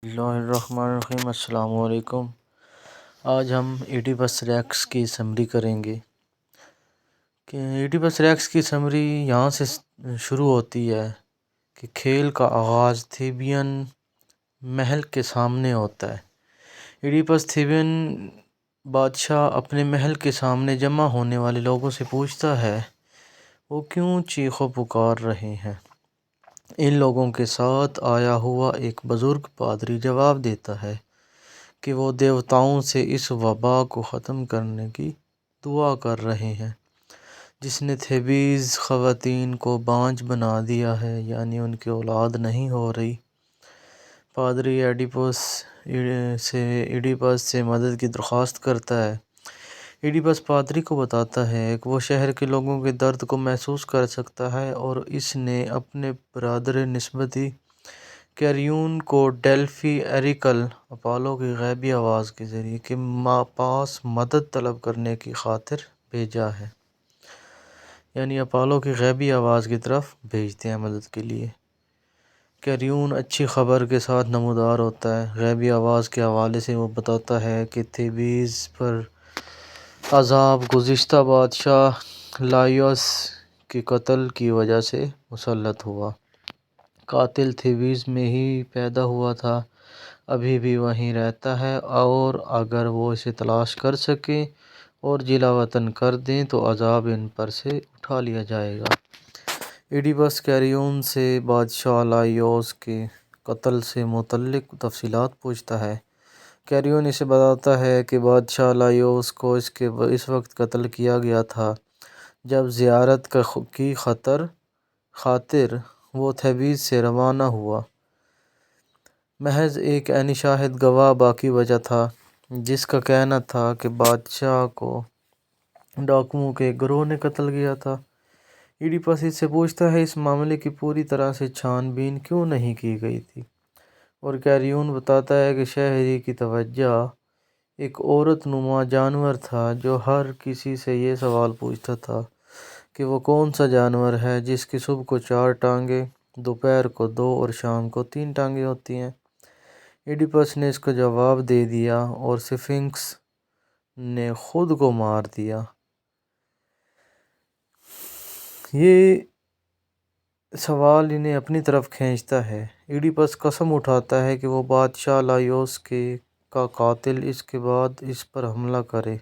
بسم اللہ الرحمن الرحیم۔ السلام علیکم۔ آج ہم ایڈیپس ریکس کی سمری کریں گے کہ ایڈیپس ریکس کی سمری یہاں سے شروع ہوتی ہے کہ کھیل کا آغاز تھیبین محل کے سامنے ہوتا ہے۔ ایڈیپس تھیبین بادشاہ اپنے محل کے سامنے جمع ہونے والے لوگوں سے پوچھتا ہے وہ کیوں چیخ و پکار رہے ہیں۔ ان لوگوں کے ساتھ آیا ہوا ایک بزرگ پادری جواب دیتا ہے کہ وہ دیوتاؤں سے اس وبا کو ختم کرنے کی دعا کر رہے ہیں جس نے تھیبیز خواتین کو بانجھ بنا دیا ہے، یعنی ان کی اولاد نہیں ہو رہی۔ پادری ایڈیپس سے مدد کی درخواست کرتا ہے۔ ایڈیپس پادری کو بتاتا ہے کہ وہ شہر کے لوگوں کے درد کو محسوس کر سکتا ہے اور اس نے اپنے برادر نسبتی کیریون کو ڈیلفی ایریکل اپالو کی غیبی آواز کے ذریعے کے پاس مدد طلب کرنے کی خاطر بھیجا ہے، یعنی اپالو کی غیبی آواز کی طرف بھیجتے ہیں مدد کے لیے۔ کیریون اچھی خبر کے ساتھ نمودار ہوتا ہے۔ غیبی آواز کے حوالے سے وہ بتاتا ہے کہ تھیبیز پر عذاب گزشتہ بادشاہ لائیوس کے قتل کی وجہ سے مسلط ہوا۔ قاتل تھیبیز میں ہی پیدا ہوا تھا، ابھی بھی وہیں رہتا ہے، اور اگر وہ اسے تلاش کر سکیں اور جلا وطن کر دیں تو عذاب ان پر سے اٹھا لیا جائے گا۔ ایڈیپس کیریون سے بادشاہ لائیوس کے قتل سے متعلق تفصیلات پوچھتا ہے۔ کیریون اسے بتاتا ہے کہ بادشاہ لائیوس کو اس وقت قتل کیا گیا تھا جب زیارت کی خاطر وہ تھیبیز سے روانہ ہوا۔ محض ایک عینی شاہد گواہ باقی بچا تھا جس کا کہنا تھا کہ بادشاہ کو ڈاکوؤں کے ایک گروہ نے قتل کیا تھا۔ ایڈیپس اس سے پوچھتا ہے اس معاملے کی پوری طرح سے چھان بین کیوں نہیں کی گئی تھی، اور کیریون بتاتا ہے کہ شہری کی توجہ ایک عورت نما جانور تھا جو ہر کسی سے یہ سوال پوچھتا تھا کہ وہ کون سا جانور ہے جس کی صبح کو 4 ٹانگیں، دوپہر کو 2 اور شام کو 3 ٹانگیں ہوتی ہیں۔ ایڈیپس نے اس کا جواب دے دیا اور سفنکس نے خود کو مار دیا۔ یہ سوال انہیں اپنی طرف کھینچتا ہے۔ ایڈیپس قسم اٹھاتا ہے کہ وہ بادشاہ لائیوس کا قاتل اس کے بعد اس پر حملہ کرے۔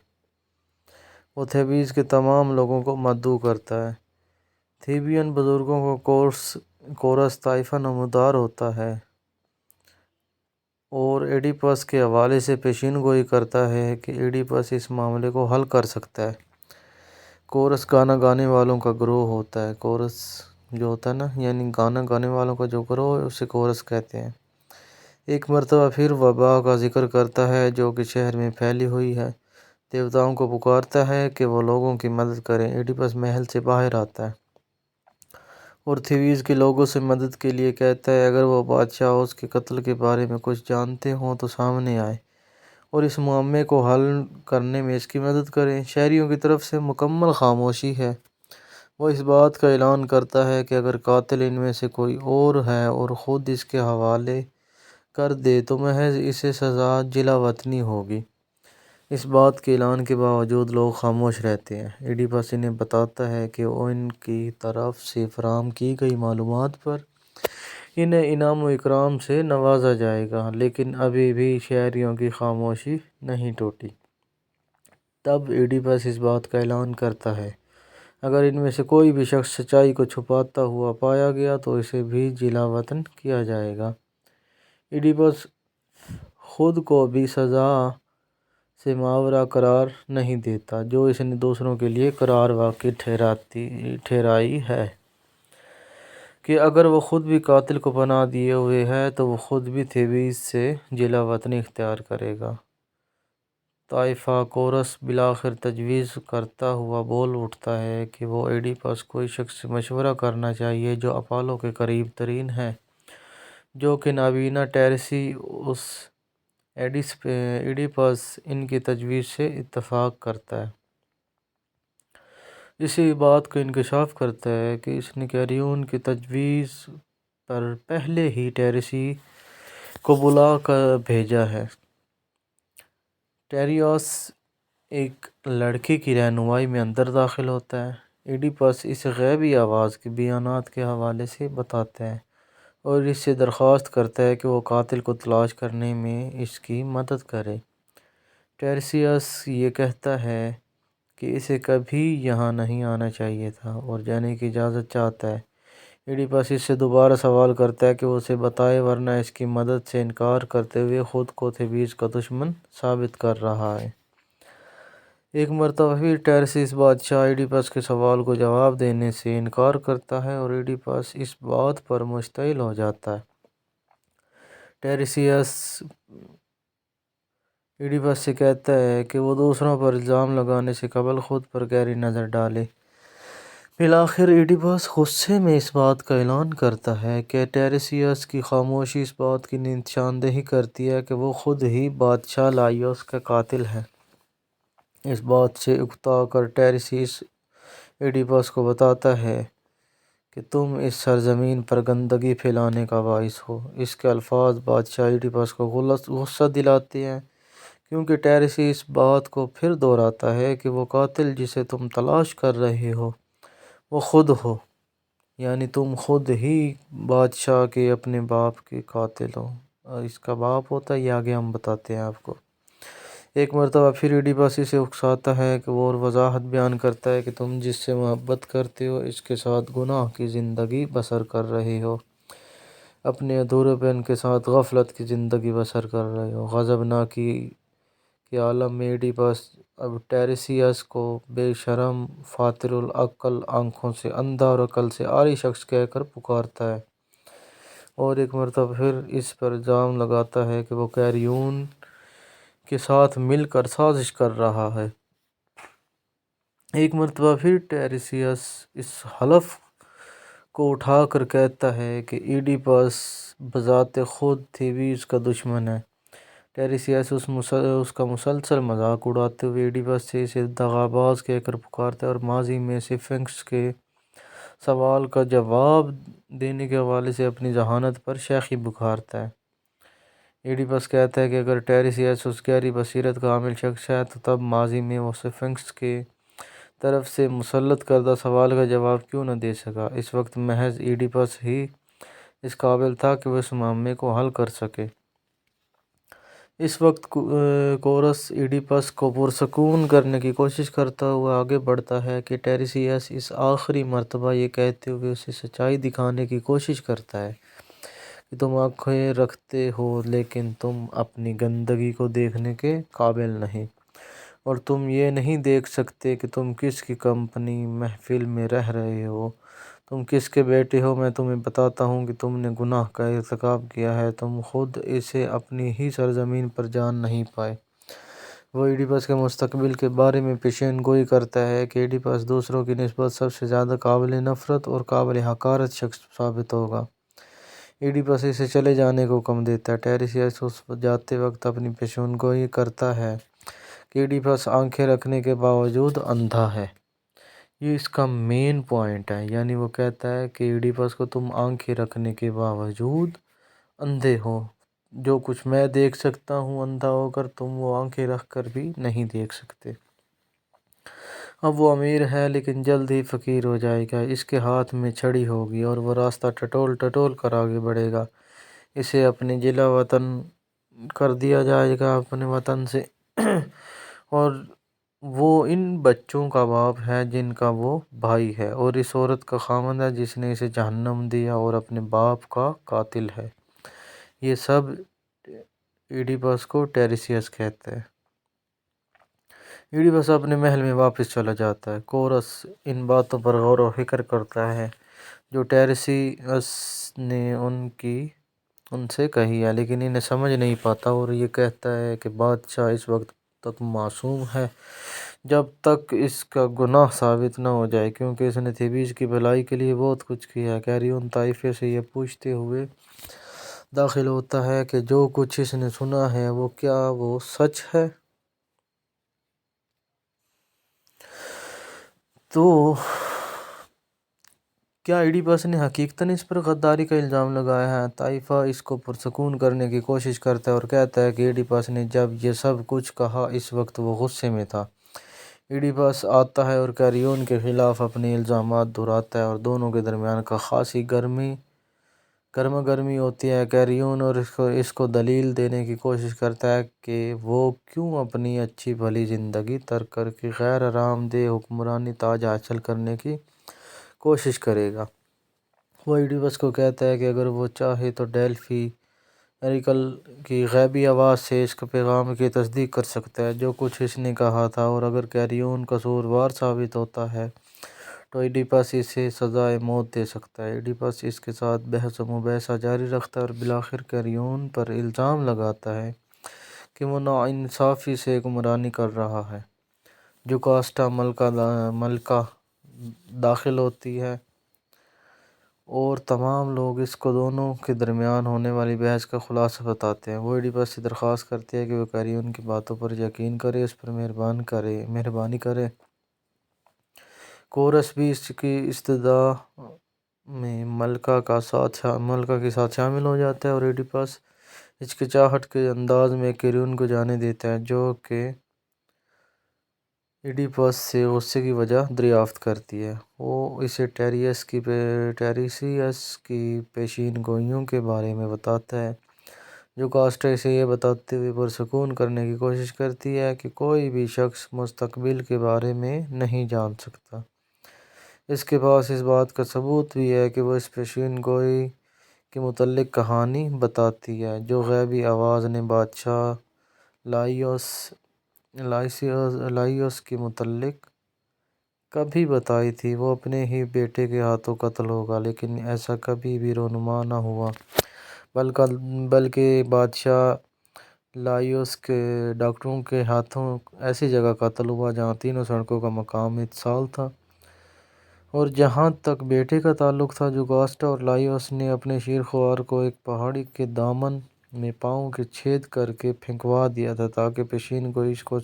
وہ تھیبیز کے تمام لوگوں کو مدعو کرتا ہے۔ تھیبین بزرگوں کا کورس طائفہ نمودار ہوتا ہے اور ایڈیپس کے حوالے سے پیشین گوئی کرتا ہے کہ ایڈیپس اس معاملے کو حل کر سکتا ہے۔ کورس گانا گانے والوں کا گروہ ہوتا ہے۔ کورس جو ہوتا ہے نا، یعنی گانا گانے والوں کا جو گروہ ہے اسے کورس کہتے ہیں۔ ایک مرتبہ پھر وبا کا ذکر کرتا ہے جو کہ شہر میں پھیلی ہوئی ہے۔ دیوتاؤں کو پکارتا ہے کہ وہ لوگوں کی مدد کریں۔ ایڈیپس محل سے باہر آتا ہے اور تھیبیز کے لوگوں سے مدد کے لیے کہتا ہے اگر وہ بادشاہ اس کے قتل کے بارے میں کچھ جانتے ہوں تو سامنے آئیں اور اس معاملے کو حل کرنے میں اس کی مدد کریں۔ شہریوں کی طرف سے مکمل خاموشی ہے۔ وہ اس بات کا اعلان کرتا ہے کہ اگر قاتل ان میں سے کوئی اور ہے اور خود اس کے حوالے کر دے تو محض اسے سزا جلا وطنی ہوگی۔ اس بات کے اعلان کے باوجود لوگ خاموش رہتے ہیں۔ ایڈیپس انہیں بتاتا ہے کہ ان کی طرف سے فراہم کی گئی معلومات پر انہیں انعام و اکرام سے نوازا جائے گا، لیکن ابھی بھی شہریوں کی خاموشی نہیں ٹوٹی۔ تب ایڈیپس اس بات کا اعلان کرتا ہے اگر ان میں سے کوئی بھی شخص سچائی کو چھپاتا ہوا پایا گیا تو اسے بھی جلا وطن کیا جائے گا۔ ایڈیپس خود کو بھی سزا سے ماورا قرار نہیں دیتا جو اس نے دوسروں کے لیے قرار واقع ٹھہرائی ہے کہ اگر وہ خود بھی قاتل کو پناہ دیے ہوئے ہے تو وہ خود بھی تھیبیز سے جلا وطنی اختیار کرے گا۔ طائفہ کورس بالآخر تجویز کرتا ہوا بول اٹھتا ہے کہ وہ ایڈیپس کو اس شخص سے مشورہ کرنا چاہیے جو اپالو کے قریب ترین ہے، جو کہ نابینا ٹیریسیوس۔ ایڈیپس ان کی تجویز سے اتفاق کرتا ہے۔ اسی بات کا انکشاف کرتا ہے کہ اس نے کیریون کی تجویز پر پہلے ہی کو بلا کر بھیجا ہے۔ ٹیریوس ایک لڑکی کی رہنمائی میں اندر داخل ہوتا ہے۔ ایڈیپس اس غیبی آواز کے بیانات کے حوالے سے بتاتا ہے اور اس سے درخواست کرتا ہے کہ وہ قاتل کو تلاش کرنے میں اس کی مدد کرے۔ ٹیریسیس یہ کہتا ہے کہ اسے کبھی یہاں نہیں آنا چاہیے تھا اور جانے کی اجازت چاہتا ہے۔ ایڈیپس اس سے دوبارہ سوال کرتا ہے کہ وہ اسے بتائے ورنہ اس کی مدد سے انکار کرتے ہوئے خود کو تھیبیز کا دشمن ثابت کر رہا ہے۔ ایک مرتبہ پھر ٹیریسیس بادشاہ ایڈیپس کے سوال کو جواب دینے سے انکار کرتا ہے اور ایڈیپس اس بات پر مشتعل ہو جاتا ہے۔ ٹیریسیس ایڈیپس سے کہتا ہے کہ وہ دوسروں پر الزام لگانے سے قبل خود پر گہری نظر ڈالے۔ بالآخر ایڈیپس غصے میں اس بات کا اعلان کرتا ہے کہ ٹیریسیس کی خاموشی اس بات کی نشاندہی کرتی ہے کہ وہ خود ہی بادشاہ لائیوس کا قاتل ہے۔ اس بات سے اکتا کر ٹیریسیس ایڈیپس کو بتاتا ہے کہ تم اس سرزمین پر گندگی پھیلانے کا باعث ہو۔ اس کے الفاظ بادشاہ ایڈیپس کو غصہ دلاتے ہیں کیونکہ ٹیریسیس اس بات کو پھر دہراتا ہے کہ وہ قاتل جسے تم تلاش کر رہے ہو وہ خود ہو، یعنی تم خود ہی بادشاہ کے اپنے باپ کے قاتل ہو۔ اور اس کا باپ ہوتا ہے، یہ آگے ہم بتاتے ہیں آپ کو۔ ایک مرتبہ پھر ایڈیپس اسے اکساتا ہے کہ وہ اور وضاحت بیان کرتا ہے کہ تم جس سے محبت کرتے ہو اس کے ساتھ گناہ کی زندگی بسر کر رہے ہو، اپنے ادھورے پن کے ساتھ غفلت کی زندگی بسر کر رہے ہو۔ غضبناکی کے عالم میں ایڈیپس اب ٹیریسیس کو بے شرم، فاتر العقل، آنکھوں سے اندھا اور عقل سے عاری شخص کہہ کر پکارتا ہے اور ایک مرتبہ پھر اس پر الزام لگاتا ہے کہ وہ کیریون کے ساتھ مل کر سازش کر رہا ہے۔ ایک مرتبہ پھر ٹیریسیس اس حلف کو اٹھا کر کہتا ہے کہ ایڈیپس بذات خود تھیبیز کا دشمن ہے۔ ٹیریسیس اس کا مسلسل مذاق اڑاتے ہوئے ایڈیپس سے اسے دغاباز کہہ کر پکارتا ہے اور ماضی میں اسفنکس کے سوال کا جواب دینے کے حوالے سے اپنی ذہانت پر شیخی بکھارتا ہے۔ ایڈیپس کہتا ہے کہ اگر ٹیریسیس اس گہری بصیرت کا حامل شخص ہے تو تب ماضی میں وہ اسفنکس کے طرف سے مسلط کردہ سوال کا جواب کیوں نہ دے سکا۔ اس وقت محض ایڈیپس ہی اس قابل تھا کہ وہ اس معاملے کو حل کر سکے۔ اس وقت کورس ایڈیپس کو پرسکون کرنے کی کوشش کرتا ہوا آگے بڑھتا ہے کہ ٹیریسیس اس آخری مرتبہ یہ کہتے ہوئے اسے سچائی دکھانے کی کوشش کرتا ہے کہ تم آنکھیں رکھتے ہو لیکن تم اپنی گندگی کو دیکھنے کے قابل نہیں، اور تم یہ نہیں دیکھ سکتے کہ تم کس کی کمپنی محفل میں رہ رہے ہو، تم کس کے بیٹے ہو۔ میں تمہیں بتاتا ہوں کہ تم نے گناہ کا ارتکاب کیا ہے، تم خود اسے اپنی ہی سرزمین پر جان نہیں پائے۔ وہ ایڈیپس کے مستقبل کے بارے میں پیشین گوئی کرتا ہے کہ ایڈیپس دوسروں کی نسبت سب سے زیادہ قابل نفرت اور قابل حقارت شخص ثابت ہوگا۔ ایڈیپس اسے چلے جانے کا حکم دیتا ہے۔ ٹیریسیس اس جاتے وقت اپنی پیشین گوئی کرتا ہے کہ ایڈیپس آنکھیں رکھنے کے باوجود اندھا ہے۔ یہ اس کا مین پوائنٹ ہے، یعنی وہ کہتا ہے کہ ایڈیپس کو تم آنکھیں رکھنے کے باوجود اندھے ہو، جو کچھ میں دیکھ سکتا ہوں اندھا ہو کر تم وہ آنکھیں رکھ کر بھی نہیں دیکھ سکتے۔ اب وہ امیر ہے لیکن جلد ہی فقیر ہو جائے گا، اس کے ہاتھ میں چھڑی ہوگی اور وہ راستہ ٹٹول ٹٹول کر آگے بڑھے گا، اسے اپنے جلا وطن کر دیا جائے گا اپنے وطن سے، اور وہ ان بچوں کا باپ ہے جن کا وہ بھائی ہے، اور اس عورت کا خامند ہے جس نے اسے جہنم دیا اور اپنے باپ کا قاتل ہے۔ یہ سب ایڈیپس کو ٹیریسیس کہتا ہے۔ ایڈیپس اپنے محل میں واپس چلا جاتا ہے۔ کورس ان باتوں پر غور و فکر کرتا ہے جو ٹیریسیس نے ان سے کہی ہے، لیکن انہیں سمجھ نہیں پاتا اور یہ کہتا ہے کہ بادشاہ اس وقت تک معصوم ہے جب تک اس کا گناہ ثابت نہ ہو جائے، کیونکہ اس نے تھیبیز کی بھلائی کے لیے بہت کچھ کیا ہے۔ کیریون طائفے سے یہ پوچھتے ہوئے داخل ہوتا ہے کہ جو کچھ اس نے سنا ہے کیا وہ سچ ہے؟ تو کیا ایڈیپس نے حقیقتاً اس پر غداری کا الزام لگایا ہے؟ طائفہ اس کو پرسکون کرنے کی کوشش کرتا ہے اور کہتا ہے کہ ایڈیپس نے جب یہ سب کچھ کہا اس وقت وہ غصے میں تھا۔ ایڈیپس آتا ہے اور کیریون کے خلاف اپنے الزامات دہراتا ہے اور دونوں کے درمیان کا خاصی گرما گرمی ہوتی ہے۔ کیریون اور اس کو دلیل دینے کی کوشش کرتا ہے کہ وہ کیوں اپنی اچھی بھلی زندگی ترک کر کے غیر آرام دہ حکمرانی تاج حاصل کرنے کی کوشش کرے گا۔ وہ ایڈیپس کو کہتا ہے کہ اگر وہ چاہے تو ڈیلفی ایریکل کی غیبی آواز سے اس کے پیغام کی تصدیق کر سکتا ہے جو کچھ اس نے کہا تھا، اور اگر کیریون قصوروار ثابت ہوتا ہے تو ایڈیپس اسے سزائے موت دے سکتا ہے۔ ایڈیپس اس کے ساتھ بحث و مباحثہ جاری رکھتا ہے اور بالآخر کیریون پر الزام لگاتا ہے کہ وہ ناانصافی سے حکمرانی کر رہا ہے۔ جوکاسٹا ملکہ داخل ہوتی ہے اور تمام لوگ اس کو دونوں کے درمیان ہونے والی بحث کا خلاصہ بتاتے ہیں۔ وہ ایڈیپس سے درخواست کرتی ہے کہ وہ کیریون کی باتوں پر یقین کرے، اس پر مہربانی کرے۔ کورس بھی اس کی استدعا میں ملکہ کے ساتھ شامل ہو جاتا ہے اور ایڈیپس ہچکچاہٹ کے انداز میں کیریون کو جانے دیتا ہے، جو کہ ایڈیپس سے غصے کی وجہ دریافت کرتی ہے۔ وہ اسے ٹیریسیس کی پیشین گوئیوں کے بارے میں بتاتا ہے۔ جوکاسٹا اسے یہ بتاتے ہوئے پرسکون کرنے کی کوشش کرتی ہے کہ کوئی بھی شخص مستقبل کے بارے میں نہیں جان سکتا۔ اس کے پاس اس بات کا ثبوت بھی ہے کہ وہ اس پیشین گوئی کے متعلق کہانی بتاتی ہے جو غیبی آواز نے بادشاہ لائیوس کے متعلق کبھی بتائی تھی۔ وہ اپنے ہی بیٹے کے ہاتھوں قتل ہوگا، لیکن ایسا کبھی بھی رونما نہ ہوا، بلکہ بادشاہ لائیوس کے ڈاکٹروں کے ہاتھوں ایسی جگہ قتل ہوا جہاں تینوں سڑکوں کا مقام اتصال تھا۔ اور جہاں تک بیٹے کا تعلق تھا، جوکاسٹا اور لائیوس نے اپنے شیرخوار کو ایک پہاڑی کے دامن میں پاؤں کے چھید کر کے پھینکوا دیا تھا تاکہ پیشین گوئی کو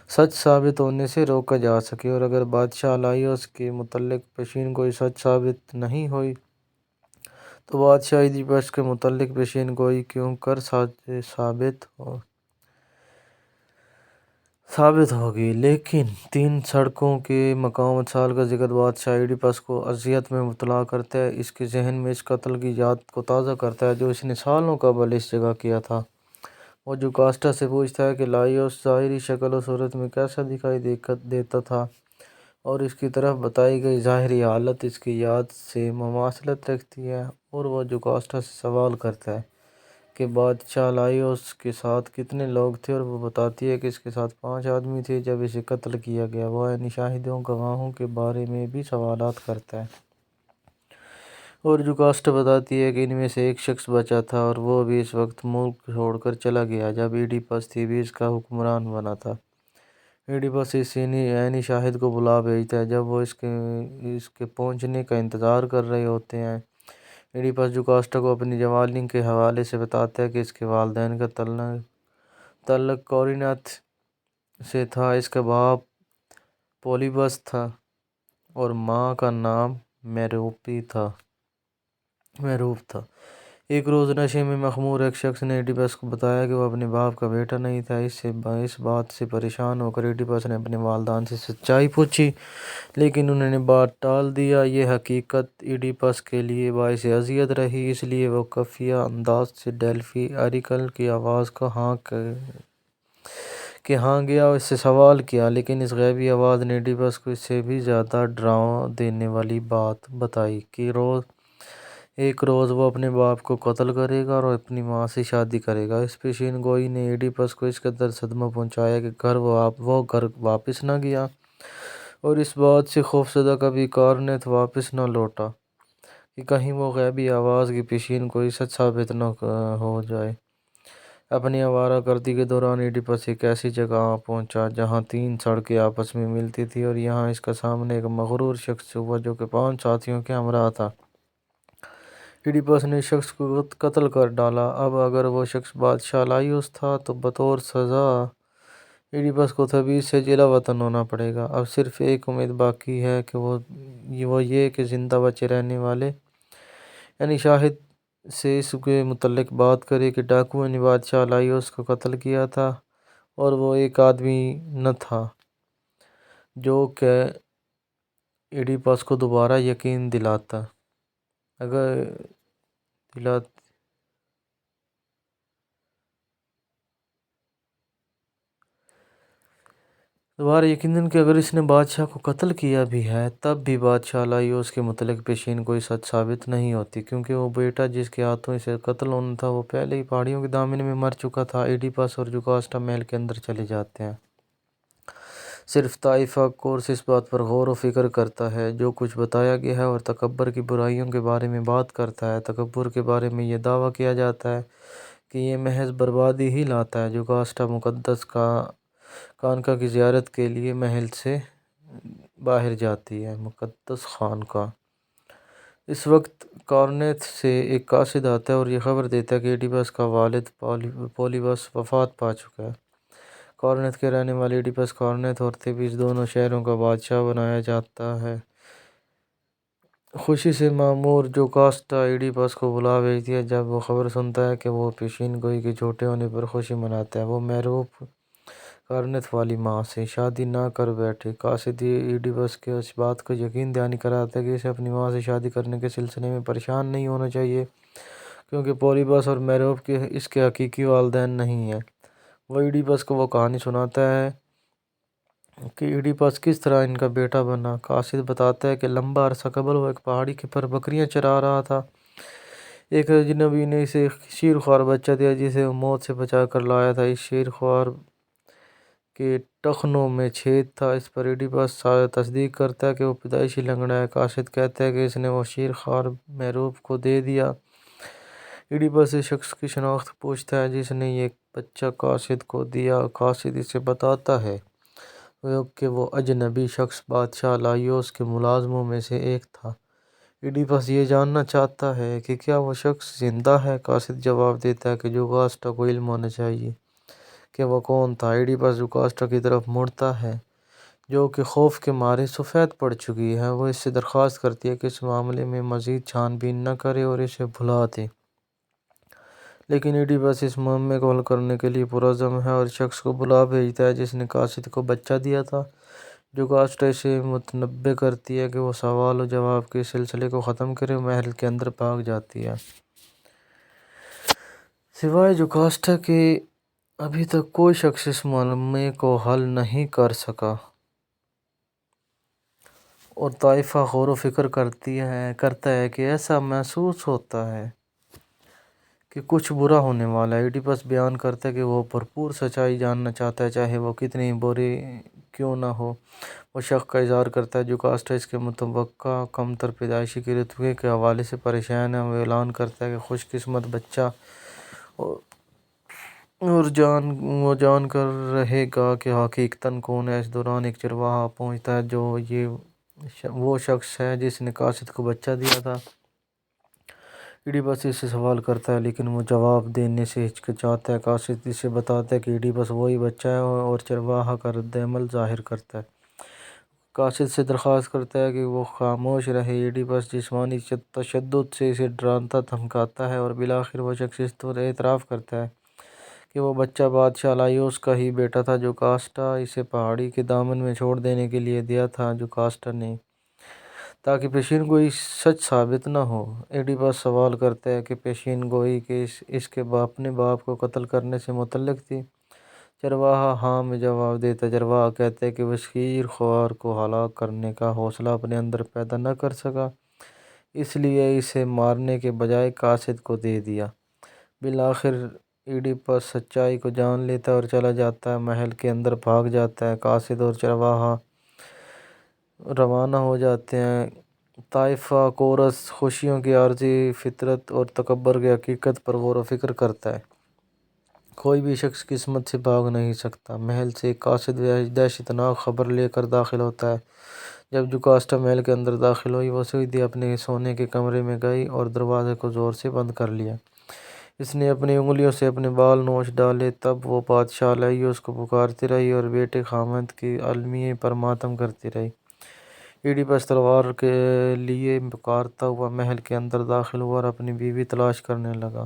سچ ثابت ہونے سے روکا جا سکے، اور اگر بادشاہ لائیوس کے متعلق پیشین گوئی سچ ثابت نہیں ہوئی تو بادشاہ ایڈیپس کے متعلق پیشین گوئی کیوں کر ثابت ہوگی۔ لیکن تین سڑکوں کے مقام اتصال کا ذکر بادشاہ ایڈیپس کو اذیت میں مبتلا کرتا ہے، اس کے ذہن میں اس قتل کی یاد کو تازہ کرتا ہے جو اس نے سالوں قبل اس جگہ کیا تھا۔ وہ جوکاسٹا سے پوچھتا ہے کہ لائیوس ظاہری شکل و صورت میں کیسا دکھائی دیتا تھا، اور اس کی طرف بتائی گئی ظاہری حالت اس کی یاد سے مماثلت رکھتی ہے، اور وہ جوکاسٹا سے سوال کرتا ہے کہ بادشاہ لائیوس کے ساتھ کتنے لوگ تھے، اور وہ بتاتی ہے کہ اس کے ساتھ 5 آدمی تھے جب اسے قتل کیا گیا۔ وہ عینی شاہدوں گواہوں کے بارے میں بھی سوالات کرتا ہے، اور جوکاسٹا بتاتی ہے کہ ان میں سے ایک شخص بچا تھا اور وہ بھی اس وقت ملک چھوڑ کر چلا گیا جب ایڈیپس تھیبیس کا حکمران بنا تھا۔ ایڈیپس اس عینی شاہد کو بلا بھیجتا ہے جب وہ اس کے پہنچنے کا انتظار کر رہے ہوتے ہیں۔ ایڈیپس جوکاسٹا کو اپنی جوانی کے حوالے سے بتاتا ہے کہ اس کے والدین کا تعلق کورینتھ سے تھا، اس کا باپ پولیبس تھا اور ماں کا نام میروپ تھا۔ ایک روز نشے میں مخمور ایک شخص نے ایڈیپس کو بتایا کہ وہ اپنے باپ کا بیٹا نہیں تھا۔ اس بات سے پریشان ہو کر ایڈیپس نے اپنے والدین سے سچائی پوچھی، لیکن انہوں نے بات ٹال دیا۔ یہ حقیقت ایڈیپس کے لیے باعث اذیت رہی، اس لیے وہ خفیہ انداز سے ڈیلفی ایریکل کی آواز کو ہاں گیا اور اس سے سوال کیا، لیکن اس غیبی آواز نے ایڈیپس کو اس سے بھی زیادہ ڈراؤ دینے والی بات بتائی کہ ایک روز وہ اپنے باپ کو قتل کرے گا اور اپنی ماں سے شادی کرے گا۔ اس پیشین گوئی نے ایڈیپس کو اس قدر صدمہ پہنچایا کہ وہ گھر واپس نہ گیا، اور اس بات سے خوفزدہ کبھی کورینتھ واپس نہ لوٹا کہ کہیں وہ غیبی آواز کی پیشین گوئی سچ ثابت نہ ہو جائے۔ اپنی آوارہ گردی کے دوران ایڈیپس ایک ایسی جگہ پہنچا جہاں 3 سڑکیں آپس میں ملتی تھیں، اور یہاں اس کا سامنا ایک مغرور شخص سے ہوا جو کہ 5 ساتھیوں کے ہمراہ تھا۔ ایڈیپس نے اس شخص کو قتل کر ڈالا۔ اب اگر وہ شخص بادشاہ لائیوس تھا تو بطور سزا ایڈیپس کو تبعیض سے جلا وطن ہونا پڑے گا۔ اب صرف ایک امید باقی ہے کہ وہ یہ کہ زندہ بچے رہنے والے یعنی شاہد سے اس کے متعلق بات کرے کہ ڈاکوؤں نے بادشاہ لائیوس کو قتل کیا تھا، اور وہ ایک آدمی نہ تھا، جو کہ ایڈیپس کو دوبارہ یقین دلاتا یقیناً کہ اگر اس نے بادشاہ کو قتل کیا بھی ہے، تب بھی بادشاہ لائیوس کے متعلق پیشین کوئی سچ ثابت نہیں ہوتی، کیونکہ وہ بیٹا جس کے ہاتھوں اسے قتل ہونا تھا وہ پہلے ہی پہاڑیوں کے دامن میں مر چکا تھا۔ ایڈیپس اور جوکاسٹا محل کے اندر چلے جاتے ہیں۔ صرف طائفہ کورس اس بات پر غور و فکر کرتا ہے جو کچھ بتایا گیا ہے، اور تکبر کی برائیوں کے بارے میں بات کرتا ہے۔ تکبر کے بارے میں یہ دعویٰ کیا جاتا ہے کہ یہ محض بربادی ہی لاتا ہے۔ جوکاسٹا مقدس خانقاہ کی زیارت کے لیے محل سے باہر جاتی ہے۔ مقدس خانقاہ۔ اس وقت کارنیت سے ایک قاصد آتا ہے اور یہ خبر دیتا ہے کہ ایڈیپس کا والد پولیبس وفات پا چکا ہے۔ کارنیت کے رہنے والے ایڈیپس کارنیت اور تھیبیس دونوں شہروں کا بادشاہ بنایا جاتا ہے۔ خوشی سے معمور جوکاسٹا ایڈیپس کو بلا بھیجتی ہے۔ جب وہ خبر سنتا ہے کہ وہ پیشین گوئی کے جھوٹے ہونے پر خوشی مناتا ہے، وہ محروب کارنیت والی ماں سے شادی نہ کر بیٹھے۔ قاصد ایڈیپس کو اس بات کو یقین دہانی کراتا ہے کہ اسے اپنی ماں سے شادی کرنے کے سلسلے میں پریشان نہیں ہونا چاہیے، کیونکہ پولیبس اور محروب اس کے حقیقی والدین نہیں ہیں۔ وہ ایڈیپس کو وہ کہانی سناتا ہے کہ ایڈیپس کس طرح ان کا بیٹا بنا۔ قاصد بتاتا ہے کہ لمبا عرصہ قبل وہ ایک پہاڑی پر بکریاں چرا رہا تھا۔ ایک اجنبی نے اسے شیرخوار بچہ دیا جسے وہ موت سے بچا کر لایا تھا۔ اس شیرخوار کے ٹخنوں میں چھید تھا۔ اس پر ایڈیپس تصدیق کرتا ہے کہ وہ پیدائشی لنگڑا ہے۔ قاصد کہتا ہے کہ اس نے وہ شیرخوار محروب کو دے دیا۔ ایڈیپس اس شخص کی شناخت پوچھتا ہے جس نے یہ بچہ قاصد کو دیا۔ قاصد اسے بتاتا ہے کہ وہ اجنبی شخص بادشاہ لائیوس کے ملازموں میں سے ایک تھا۔ ایڈیپس یہ جاننا چاہتا ہے کہ کیا وہ شخص زندہ ہے۔ قاصد جواب دیتا ہے کہ جوکاسٹا کو علم ہونا چاہیے کہ وہ کون تھا۔ ایڈیپس جوکاسٹا کی طرف مڑتا ہے، جو کہ خوف کے مارے سفید پڑ چکی ہے۔ وہ اس سے درخواست کرتی ہے کہ اس معاملے میں مزید چھان بین نہ کرے اور اسے بھلا دے، لیکن ایڈیپس اس معاملے کو حل کرنے کے لیے پرعزم ہے اور شخص کو بلا بھیجتا ہے جس نے قاصد کو بچہ دیا تھا۔ جوکاسٹا اسے متنبہ کرتی ہے کہ وہ سوال و جواب کے سلسلے کو ختم کرے اور محل کے اندر بھاگ جاتی ہے۔ سوائے جوکاسٹا کے ابھی تک کوئی شخص اس معاملے کو حل نہیں کر سکا، اور طائفہ غور و فکر کرتا ہے کہ ایسا محسوس ہوتا ہے کہ کچھ برا ہونے والا ہے۔ ایڈیپس بیان کرتا ہے کہ وہ بھرپور سچائی جاننا چاہتا ہے، چاہے وہ کتنی بری کیوں نہ ہو۔ وہ شک کا اظہار کرتا ہے۔ جوکاسٹا اس کے متوقع کمتر پیدائشی کے رتبے کے حوالے سے پریشان ہے۔ وہ اعلان کرتا ہے کہ خوش قسمت بچہ اور وہ جان کر رہے گا کہ حقیقتاً کون ہے۔ اس دوران ایک چرواہا پہنچتا ہے جو وہ شخص ہے جس نے قاصد کو بچہ دیا تھا۔ ایڈیپس اس سے سوال کرتا ہے لیکن وہ جواب دینے سے ہچکچاتا ہے۔ قاصد اسے بتاتا ہے کہ ایڈیپس وہی بچہ ہے، اور چرواہا کا رد عمل ظاہر کرتا ہے۔ قاصد سے درخواست کرتا ہے کہ وہ خاموش رہے۔ ایڈیپس جسمانی تشدد سے اسے ڈراتا دھمکاتا ہے، اور بالآخر وہ شخص اس طور اعتراف کرتا ہے کہ وہ بچہ بادشاہ لائیوس کا ہی بیٹا تھا۔ جوکاسٹا اسے پہاڑی کے دامن میں چھوڑ دینے کے لیے دیا تھا جوکاسٹا نے، تاکہ پیشین گوئی سچ ثابت نہ ہو۔ ایڈیپس سوال کرتا ہے کہ پیشین گوئی اس کے اپنے باپ کو قتل کرنے سے متعلق تھی۔ چرواہا ہاں میں جواب دیتا ہے۔ چرواہا کہتا ہے کہ وہ شیرخوار کو ہلاک کرنے کا حوصلہ اپنے اندر پیدا نہ کر سکا، اس لیے اسے مارنے کے بجائے قاصد کو دے دیا۔ بالآخر ایڈیپس سچائی کو جان لیتا ہے اور چلا جاتا ہے، محل کے اندر بھاگ جاتا ہے۔ قاصد اور چرواہا روانہ ہو جاتے ہیں۔ طائفہ کورس خوشیوں کی عارضی فطرت اور تکبر کی حقیقت پر غور و فکر کرتا ہے۔ کوئی بھی شخص قسمت سے بھاگ نہیں سکتا۔ محل سے ایک قاصد دہشتناک خبر لے کر داخل ہوتا ہے۔ جب جوکاسٹا محل کے اندر داخل ہوئی، وہ سیدھے اپنے سونے کے کمرے میں گئی اور دروازے کو زور سے بند کر لیا۔ اس نے اپنی انگلیوں سے اپنے بال نوچ ڈالے۔ تب وہ بادشاہ لائیوس کو پکارتی رہی اور بیٹے خامد کی المیے پر ماتم کرتی رہی۔ ایڈیپس تلوار کے لیے پکارتا ہوا محل کے اندر داخل ہوا اور اپنی بیوی تلاش کرنے لگا،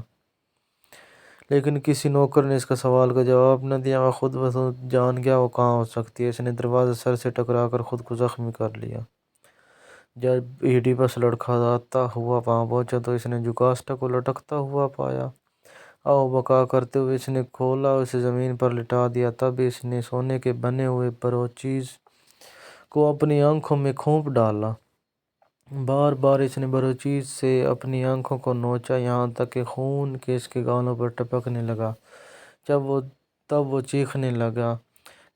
لیکن کسی نوکر نے اس کا سوال کا جواب نہ دیا۔ وہ خود بخود جان گیا وہ کہاں ہو سکتی ہے۔ اس نے دروازے سر سے ٹکرا کر خود کو زخمی کر لیا۔ جب ایڈیپس لڑکھڑاتا ہوا وہاں پہنچا تو اس نے جوگاسٹا کو لٹکتا ہوا پایا۔ آؤ بقا کرتے ہوئے اس نے کھولا اور اسے زمین پر لٹا دیا۔ تب اس نے سونے کے بنے ہوئے بروچیز کو اپنی آنکھوں میں کھونپ ڈالا۔ بار بار اس نے بروچیز سے اپنی آنکھوں کو نوچا، یہاں تک کہ خون کے اس کے گالوں پر ٹپکنے لگا۔ تب وہ چیخنے لگا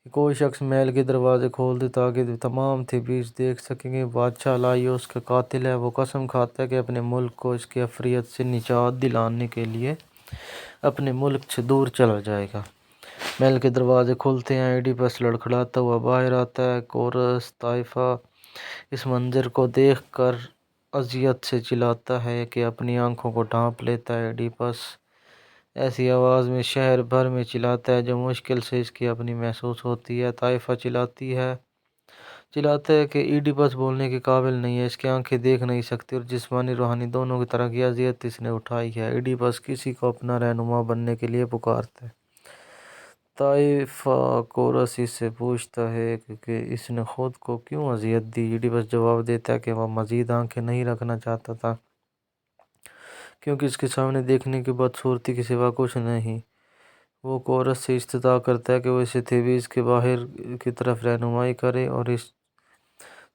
کہ کوئی شخص محل کے دروازے کھول دے تاکہ تمام تھیبیز دیکھ سکیں کہ بادشاہ لائیوس کا قاتل ہے۔ وہ قسم کھاتا ہے کہ اپنے ملک کو اس کی عفریت سے نجات دلانے کے لیے اپنے ملک سے دور چلا جائے گا۔ محل کے دروازے کھلتے ہیں، ایڈیپس لڑکھڑاتا ہوا باہر آتا ہے۔ کورس طائفہ اس منظر کو دیکھ کر اذیت سے چلاتا ہے کہ اپنی آنکھوں کو ڈھانپ لیتا ہے۔ ایڈیپس ایسی آواز میں شہر بھر میں چلاتا ہے جو مشکل سے اس کی اپنی محسوس ہوتی ہے۔ طائفہ چلاتا ہے کہ ایڈیپس بولنے کے قابل نہیں ہے، اس کی آنکھیں دیکھ نہیں سکتی اور جسمانی روحانی دونوں کی طرح کی اذیت اس نے اٹھائی ہے۔ ایڈیپس کسی کو اپنا رہنما بننے کے لیے پکارتا ہے۔ طائفہ کورس اس سے پوچھتا ہے کہ اس نے خود کو کیوں اذیت دی۔ ایڈیپس جواب دیتا ہے کہ وہ مزید آنکھیں نہیں رکھنا چاہتا تھا کیونکہ اس کے سامنے دیکھنے کی بدصورتی کے سوا کچھ نہیں۔ وہ کورس سے استدعا کرتا ہے کہ وہ اسے تھیبیز کے باہر کی طرف رہنمائی کرے اور اس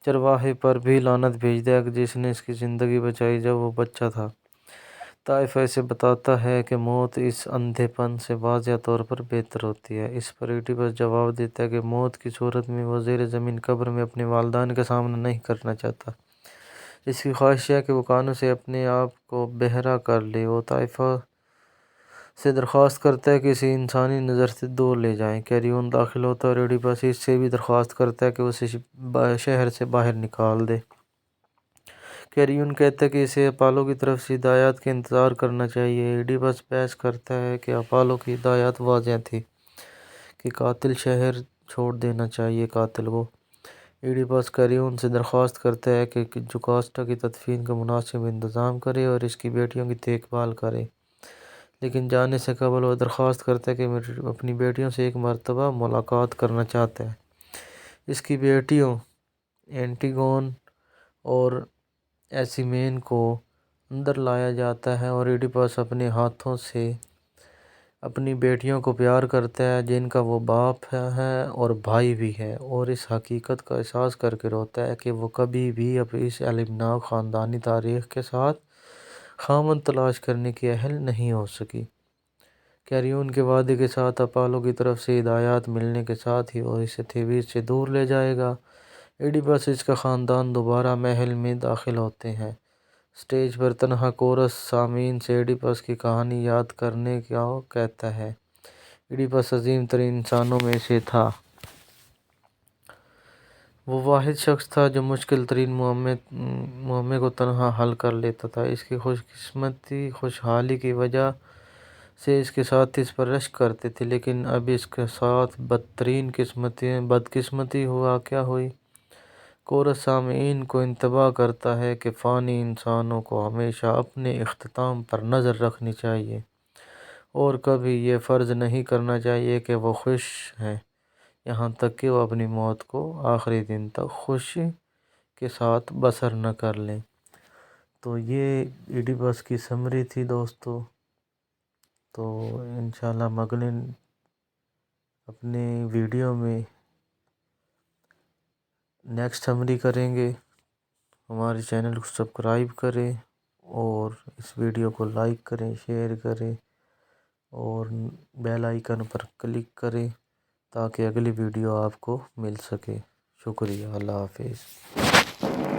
چرواہے پر بھی لعنت بھیج دے جس نے اس کی زندگی بچائی جب وہ بچہ تھا۔ طائفہ اسے بتاتا ہے کہ موت اس اندھے پن سے واضح طور پر بہتر ہوتی ہے۔ اس پر ایڈیپس جواب دیتا ہے کہ موت کی صورت میں وہ زیر زمین قبر میں اپنے والدین کا سامنا نہیں کرنا چاہتا۔ اس کی خواہش ہے کہ وہ کانوں سے اپنے آپ کو بہرا کر لے۔ وہ طائفہ سے درخواست کرتا ہے کہ اسے انسانی نظر سے دور لے جائیں۔ کیریون داخل ہوتا ہے اور ایڈیپس اس سے بھی درخواست کرتا ہے کہ اسے شہر سے باہر نکال دے۔ کیریون کہتا ہے کہ اسے اپالو کی طرف سے ہدایات کا انتظار کرنا چاہیے۔ ایڈیپس بحث کرتا ہے کہ اپالو کی ہدایات واضح تھی کہ قاتل شہر چھوڑ دینا چاہیے قاتل کو۔ ایڈیپس کیریون سے درخواست کرتا ہے کہ جوگاسٹا کی تدفین کا مناسب انتظام کرے اور اس کی بیٹیوں کی دیکھ بھال کرے، لیکن جانے سے قبل وہ درخواست کرتا ہے کہ اپنی بیٹیوں سے ایک مرتبہ ملاقات کرنا چاہتا ہے۔ اس کی بیٹیوں اینٹیگون اور ایسیمین کو اندر لایا جاتا ہے اور ایڈیپس اپنے ہاتھوں سے اپنی بیٹیوں کو پیار کرتا ہے جن کا وہ باپ ہے اور بھائی بھی ہے، اور اس حقیقت کا احساس کر کے روتا ہے کہ وہ کبھی بھی اس المناک خاندانی تاریخ کے ساتھ خامند تلاش کرنے کی اہل نہیں ہو سکی۔ کیریون کے وعدے کے ساتھ اپالو کی طرف سے ہدایات ملنے کے ساتھ ہی وہ اسے تھیبیز سے دور لے جائے گا۔ ایڈیپس اس کا خاندان دوبارہ محل میں داخل ہوتے ہیں۔ اسٹیج پر تنہا کورس سامعین سے ایڈیپس کی کہانی یاد کرنے کو کہتا ہے۔ ایڈیپس عظیم ترین انسانوں میں سے تھا۔ وہ واحد شخص تھا جو مشکل ترین معمے کو تنہا حل کر لیتا تھا۔ اس کی خوشحالی کی وجہ سے اس کے ساتھی اس پر رشک کرتے تھے، لیکن اب اس کے ساتھ بدترین بدقسمتی کیا ہوئی۔ کورس سامعین کو انتباہ کرتا ہے کہ فانی انسانوں کو ہمیشہ اپنے اختتام پر نظر رکھنی چاہیے اور کبھی یہ فرض نہیں کرنا چاہیے کہ وہ خوش ہیں، یہاں تک کہ وہ اپنی موت کو آخری دن تک خوشی کے ساتھ بسر نہ کر لیں۔ تو یہ ایڈیپس کی سمری تھی دوستو۔ تو انشاءاللہ ہم اگلے اپنے ویڈیو میں نیکسٹ سمری کریں گے۔ ہمارے چینل کو سبسکرائب کریں اور اس ویڈیو کو لائک کریں، شیئر کریں اور بیل آئیکن پر کلک کریں تاکہ اگلی ویڈیو آپ کو مل سکے۔ شکریہ، اللہ حافظ۔